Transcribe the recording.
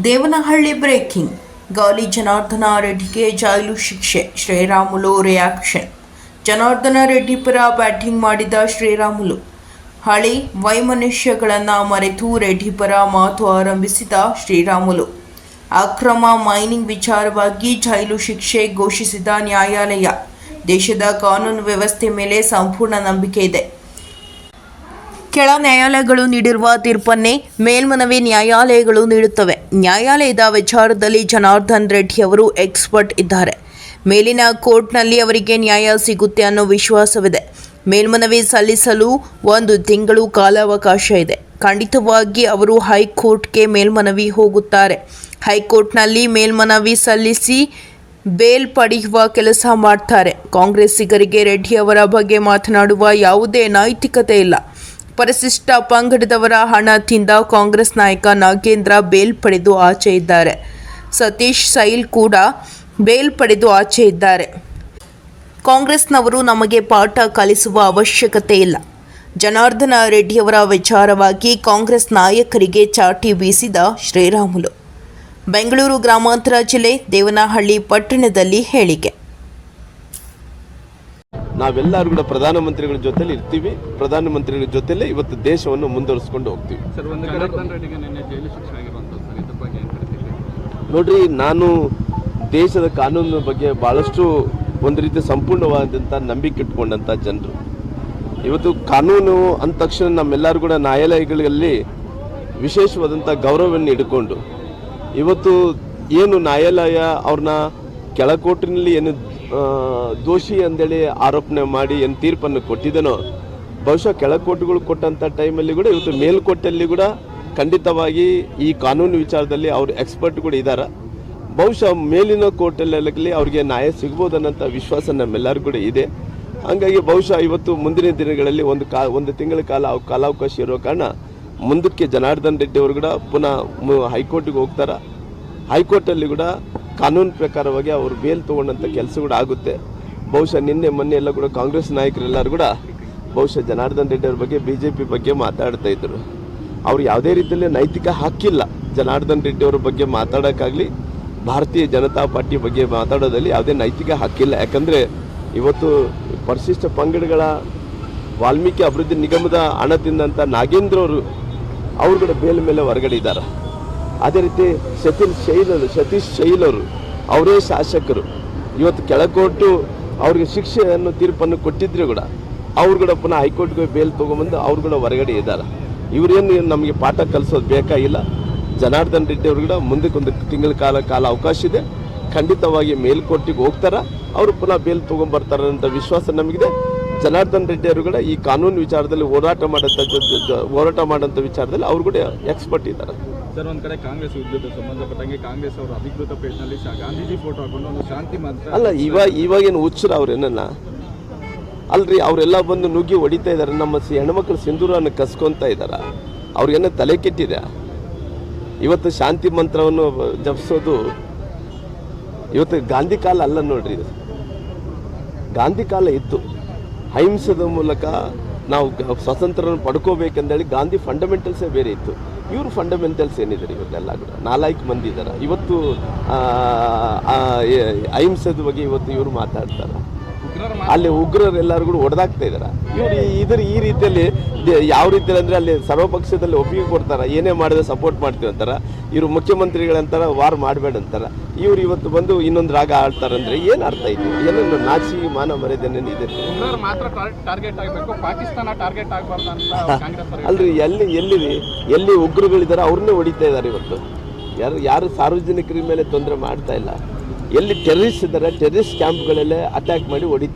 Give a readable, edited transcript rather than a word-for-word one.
Devanahalli breaking. Gali Janardhana ರೆಡ್ಡಿಗೆ ಜೈಲು ಶಿಕ್ಷೆ, Sriramulu reaction. Janardhana Reddy ಪರ batting ಮಾಡಿದ ಶ್ರೀರಾಮುಲು ಹಳಿ ವೈಮನಸ್ಯಗಳನ್ನು ಮರೆತು ರೆಡ್ಡಿ ಪರ ಮಾತು ಆರಂಭಿಸಿದ ಶ್ರೀರಾಮುಲು. ಅಕ್ರಮ ಮೈನಿಂಗ್ ವಿಚಾರವಾಗಿ ಜೈಲು ಶಿಕ್ಷೆ ಘೋಷಿಸಿದ ನ್ಯಾಯಾಲಯ. ದೇಶದ ಕಾನೂನು ವ್ಯವಸ್ಥೆ ಮೇಲೆ ಸಂಪೂರ್ಣ ನಂಬಿಕೆ ಇದೆ. ಕೆಳ ನ್ಯಾಯಾಲಯಗಳು ನೀಡಿರುವ ತೀರ್ಪನ್ನೇ ಮೇಲ್ಮನವಿ ನ್ಯಾಯಾಲಯಗಳು ನೀಡುತ್ತವೆ. ನ್ಯಾಯಾಲಯದ ವಿಚಾರದಲ್ಲಿ ಜನಾರ್ದನ್ ರೆಡ್ಡಿ ಅವರು ಎಕ್ಸ್ಪರ್ಟ್ ಇದ್ದಾರೆ. ಮೇಲಿನ ಕೋರ್ಟ್ನಲ್ಲಿ ಅವರಿಗೆ ನ್ಯಾಯ ಸಿಗುತ್ತೆ ಅನ್ನೋ ವಿಶ್ವಾಸವಿದೆ. ಮೇಲ್ಮನವಿ ಸಲ್ಲಿಸಲು 1 ತಿಂಗಳು ಕಾಲಾವಕಾಶ ಇದೆ. ಖಂಡಿತವಾಗಿ ಅವರು ಹೈಕೋರ್ಟ್ಗೆ ಮೇಲ್ಮನವಿ ಹೋಗುತ್ತಾರೆ. ಹೈಕೋರ್ಟ್ನಲ್ಲಿ ಮೇಲ್ಮನವಿ ಸಲ್ಲಿಸಿ ಬೇಲ್ ಪಡೆಯುವ ಕೆಲಸ ಮಾಡ್ತಾರೆ. ಕಾಂಗ್ರೆಸ್ಸಿಗರಿಗೆ ರೆಡ್ಡಿ ಅವರ ಬಗ್ಗೆ ಮಾತನಾಡುವ ಯಾವುದೇ ನೈತಿಕತೆ ಇಲ್ಲ. ಪರಿಶಿಷ್ಟ ಪಂಗಡದವರ ಹಣ ತಿಂದ ಕಾಂಗ್ರೆಸ್ ನಾಯಕ ನಾಗೇಂದ್ರ ಬೇಲ್ ಪಡೆದು ಆಚೆ ಇದ್ದಾರೆ. ಸತೀಶ್ ಸೈಲ್ ಕೂಡ ಬೇಲ್ ಪಡೆದು ಆಚೆ ಇದ್ದಾರೆ. ಕಾಂಗ್ರೆಸ್ನವರು ನಮಗೆ ಪಾಠ ಕಲಿಸುವ ಅವಶ್ಯಕತೆ ಇಲ್ಲ. ಜನಾರ್ದನ ರೆಡ್ಡಿಯವರ ವಿಚಾರವಾಗಿ ಕಾಂಗ್ರೆಸ್ ನಾಯಕರಿಗೆ ಚಾಟಿ ಬೀಸಿದ ಶ್ರೀರಾಮುಲು. ಬೆಂಗಳೂರು ಗ್ರಾಮಾಂತರ ಜಿಲ್ಲೆ ದೇವನಹಳ್ಳಿ ಪಟ್ಟಣದಲ್ಲಿ ಹೇಳಿಕೆ. ನಾವೆಲ್ಲರೂ ಕೂಡ ಪ್ರಧಾನಮಂತ್ರಿಗಳ ಜೊತೆಲಿ ಇರ್ತೀವಿ. ಪ್ರಧಾನಮಂತ್ರಿಗಳ ಜೊತೆಲೇ ಇವತ್ತು ದೇಶವನ್ನು ಮುಂದುವರಿಸಿಕೊಂಡು ಹೋಗ್ತೀವಿ. ನೋಡ್ರಿ, ನಾನು ದೇಶದ ಕಾನೂನಿನ ಬಗ್ಗೆ ಬಹಳಷ್ಟು ಒಂದು ರೀತಿ ಸಂಪೂರ್ಣವಾದಂಥ ನಂಬಿಕೆ ಇಟ್ಕೊಂಡಂಥ ಜನರು. ಇವತ್ತು ಕಾನೂನು ಅಂದ ತಕ್ಷಣ ನಮ್ಮೆಲ್ಲರೂ ಕೂಡ ನ್ಯಾಯಾಲಯಗಳಲ್ಲಿ ವಿಶೇಷವಾದಂಥ ಗೌರವವನ್ನು ಇಟ್ಕೊಂಡು ಇವತ್ತು ಏನು ನ್ಯಾಯಾಲಯ ಅವ್ರನ್ನ ಕೆಳಕೋರ್ಟಿನಲ್ಲಿ ಏನು ದೋಷಿ ಅಂದೇಳಿ ಆರೋಪಣೆ ಮಾಡಿ ಏನು ತೀರ್ಪನ್ನು ಕೊಟ್ಟಿದ್ದನೋ, ಬಹುಶಃ ಕೆಳಕೋರ್ಟ್ಗಳು ಕೊಟ್ಟಂಥ ಟೈಮಲ್ಲಿ ಕೂಡ ಇವತ್ತು ಮೇಲ್ಕೋರ್ಟಲ್ಲಿ ಕೂಡ ಖಂಡಿತವಾಗಿ ಈ ಕಾನೂನು ವಿಚಾರದಲ್ಲಿ ಅವ್ರು ಎಕ್ಸ್ಪರ್ಟ್ ಕೂಡ ಇದ್ದಾರೆ. ಬಹುಶಃ ಮೇಲಿನ ಕೋರ್ಟಲ್ಲಿ ಅವ್ರಿಗೆ ನ್ಯಾಯ ಸಿಗ್ಬೋದನ್ನೋಂಥ ವಿಶ್ವಾಸ ನಮ್ಮೆಲ್ಲರೂ ಕೂಡ ಇದೆ. ಹಾಗಾಗಿ ಬಹುಶಃ ಇವತ್ತು ಮುಂದಿನ ದಿನಗಳಲ್ಲಿ ಒಂದು ತಿಂಗಳ ಕಾಲಾವಕಾಶ ಇರೋ ಕಾರಣ ಮುಂದಕ್ಕೆ ಜನಾರ್ದನ್ ರೆಡ್ಡಿ ಅವರು ಕೂಡ ಪುನಃ ಹೈಕೋರ್ಟಿಗೆ ಹೋಗ್ತಾರೆ. ಹೈಕೋರ್ಟಲ್ಲಿ ಕೂಡ ಕಾನೂನು ಪ್ರಕಾರವಾಗಿ ಅವರು ಬೇಲ್ ತೊಗೊಂಡಂಥ ಕೆಲಸ ಕೂಡ ಆಗುತ್ತೆ. ಬಹುಶಃ ನಿನ್ನೆ ಮೊನ್ನೆ ಎಲ್ಲ ಕೂಡ ಕಾಂಗ್ರೆಸ್ ನಾಯಕರೆಲ್ಲರೂ ಕೂಡ ಬಹುಶಃ ಜನಾರ್ದನ್ ರೆಡ್ಡಿ ಅವ್ರ ಬಗ್ಗೆ BJP ಬಗ್ಗೆ ಮಾತಾಡ್ತಾ ಇದ್ದರು. ಅವ್ರು ಯಾವುದೇ ರೀತಿಯಲ್ಲಿ ನೈತಿಕ ಹಕ್ಕಿಲ್ಲ ಜನಾರ್ದನ್ ರೆಡ್ಡಿ ಅವ್ರ ಬಗ್ಗೆ ಮಾತಾಡೋಕ್ಕಾಗಲಿ, ಭಾರತೀಯ ಜನತಾ ಪಾರ್ಟಿ ಬಗ್ಗೆ ಮಾತಾಡೋದಲ್ಲಿ ಯಾವುದೇ ನೈತಿಕ ಹಕ್ಕಿಲ್ಲ. ಯಾಕಂದರೆ ಇವತ್ತು ಪರಿಶಿಷ್ಟ ಪಂಗಡಗಳ ವಾಲ್ಮೀಕಿ ಅಭಿವೃದ್ಧಿ ನಿಗಮದ ಹಣ ತಿಂದಂಥ ನಾಗೇಂದ್ರ ಅವರು ಕೂಡ ಬೇಲ್ ಮೇಲೆ ಹೊರಗಡೆ ಇದ್ದಾರೆ. ಅದೇ ರೀತಿ ಸತೀಶ್ ಶೈಲ್ ಅವರು, ಅವರೇ ಶಾಸಕರು. ಇವತ್ತು ಕೆಳಕೋರ್ಟು ಅವ್ರಿಗೆ ಶಿಕ್ಷೆಯನ್ನು ತೀರ್ಪನ್ನು ಕೊಟ್ಟಿದ್ರು ಕೂಡ ಅವ್ರು ಕೂಡ ಪುನಃ ಹೈಕೋರ್ಟ್ಗೆ ಬೇಲ್ ತೊಗೊಂಬಂದು ಅವ್ರು ಕೂಡ ಹೊರಗಡೆ ಇದ್ದಾರೆ. ಇವರೇನು ನಮಗೆ ಪಾಠ ಕಲಿಸೋದು ಬೇಕಾಗಿಲ್ಲ. ಜನಾರ್ದನ್ ರೆಡ್ಡಿ ಅವರು ಕೂಡ ಮುಂದಕ್ಕೆ 1 ತಿಂಗಳ ಕಾಲ ಅವಕಾಶ ಇದೆ. ಖಂಡಿತವಾಗಿ ಮೇಲ್ಕೋರ್ಟಿಗೆ ಹೋಗ್ತಾರೆ. ಅವರು ಪುನಃ ಬೇಲ್ ತೊಗೊಂಬರ್ತಾರೆ ಅಂತ ವಿಶ್ವಾಸ ನಮಗಿದೆ. ಜನಾರ್ದನ್ ರೆಡ್ಡಿ ಅವರು ಕೂಡ ಈ ಕಾನೂನು ವಿಚಾರದಲ್ಲಿ ಹೋರಾಟ ಮಾಡೋಂಥ ವಿಚಾರದಲ್ಲಿ ಅವರು ಕೂಡ ಎಕ್ಸ್ಪರ್ಟ್ ಇದ್ದಾರೆ. ಸರ್, ಒಂದು ಕಡೆ ಕಾಂಗ್ರೆಸ್ ವಿದ್ಯುತ್ ಸಂಬಂಧಪಟ್ಟಂಗೆ ಕಾಂಗ್ರೆಸ್ ಅವರು ಅಧಿಕೃತ ಪೇಜ್ನಲ್ಲಿ ಗಾಂಧೀಜಿ ಫೋಟೋ ಹಾಕೊಂಡು ಒಂದು ಶಾಂತಿ ಮಂತ್ರ ಅಲ್ಲ, ಇವಾಗೇನು ಹುಚ್ಚರ ಅವ್ರೇನಲ್ಲ ಅಲ್ರಿ, ಅವರೆಲ್ಲ ಬಂದು ನುಗ್ಗಿ ಹೊಡಿತಾ ಇದ್ದಾರೆ. ನಮ್ಮ ಹೆಣ್ಮಕ್ಳು ಸಿಂಧೂರನ್ನು ಕಸ್ಕೊತಾ ಇದ್ದಾರೆ. ಅವ್ರಿಗೇನೋ ತಲೆ ಕೆಟ್ಟಿದೆ. ಇವತ್ತು ಶಾಂತಿ ಮಂತ್ರವನ್ನು ಜಪಿಸೋದು ಇವತ್ತು ಗಾಂಧಿ ಕಾಲ ಅಲ್ಲ ನೋಡ್ರಿ. ಇದು ಗಾಂಧಿ ಕಾಲ ಇತ್ತು. ಅಹಿಂಸದ ಮೂಲಕ ನಾವು ಸ್ವಾತಂತ್ರ್ಯವನ್ನು ಪಡ್ಕೋಬೇಕಂದೇಳಿ ಗಾಂಧಿ ಫಂಡಮೆಂಟಲ್ಸೇ ಬೇರೆ ಇತ್ತು. ಇವರು ಫಂಡಮೆಂಟಲ್ಸ್ ಏನಿದ್ದಾರೆ ಇವತ್ತೆಲ್ಲ ಕೂಡ 4 ಮಂದಿ ಇದ್ದಾರೆ. ಇವತ್ತು ಅಹಿಂಸದ ಬಗ್ಗೆ ಇವತ್ತು ಇವರು ಮಾತಾಡ್ತಾರೆ. ಅಲ್ಲಿ ಉಗ್ರರೆಲ್ಲರೂ ಕೂಡ ಹೊಡೆದಾಗ್ತಾ ಇದ್ದಾರೆ. ಇವರು ಈ ರೀತಿಯಲ್ಲಿ ಯಾವ ರೀತಿಯಲ್ಲಿ ಅಂದರೆ ಅಲ್ಲಿ ಸರ್ವಪಕ್ಷದಲ್ಲಿ ಒಪ್ಪಿಗೆ ಕೊಡ್ತಾರೆ. ಏನೇ ಮಾಡಿದ್ರೆ ಸಪೋರ್ಟ್ ಮಾಡ್ತೀವಿ ಅಂತಾರೆ. ಇವರು ಮುಖ್ಯಮಂತ್ರಿಗಳಂತಾರೆ ವಾರ್ ಮಾಡಬೇಡ ಅಂತಾರೆ. ಇವರು ಇವತ್ತು ಬಂದು ಇನ್ನೊಂದು ರಾಗ ಆಡ್ತಾರೆ ಅಂದರೆ ಏನು ಅರ್ಥ ಐತಿ? ಏನನ್ನು ನಾಚಿ ಮಾನ ಮರ್ಯಾದೆ ಇದೆ. ಅಲ್ರಿ, ಎಲ್ಲಿ ಉಗ್ರಗಳಿದ್ದಾರೆ ಅವ್ರನ್ನೇ ಹೊಡಿತಾ ಇದ್ದಾರೆ. ಇವತ್ತು ಯಾರು ಸಾರ್ವಜನಿಕರ ಮೇಲೆ ತೊಂದರೆ ಮಾಡ್ತಾ ಇಲ್ಲ. ಎಲ್ಲಿ ಟೆರರಿಸ್ಟ್ ಇದ್ದಾರೆ, ಟೆರರಿಸ್ಟ್ ಕ್ಯಾಂಪ್ಗಳಲ್ಲೇ ಅಟ್ಯಾಕ್ ಮಾಡಿ ಹೊಡಿತೀವಿ.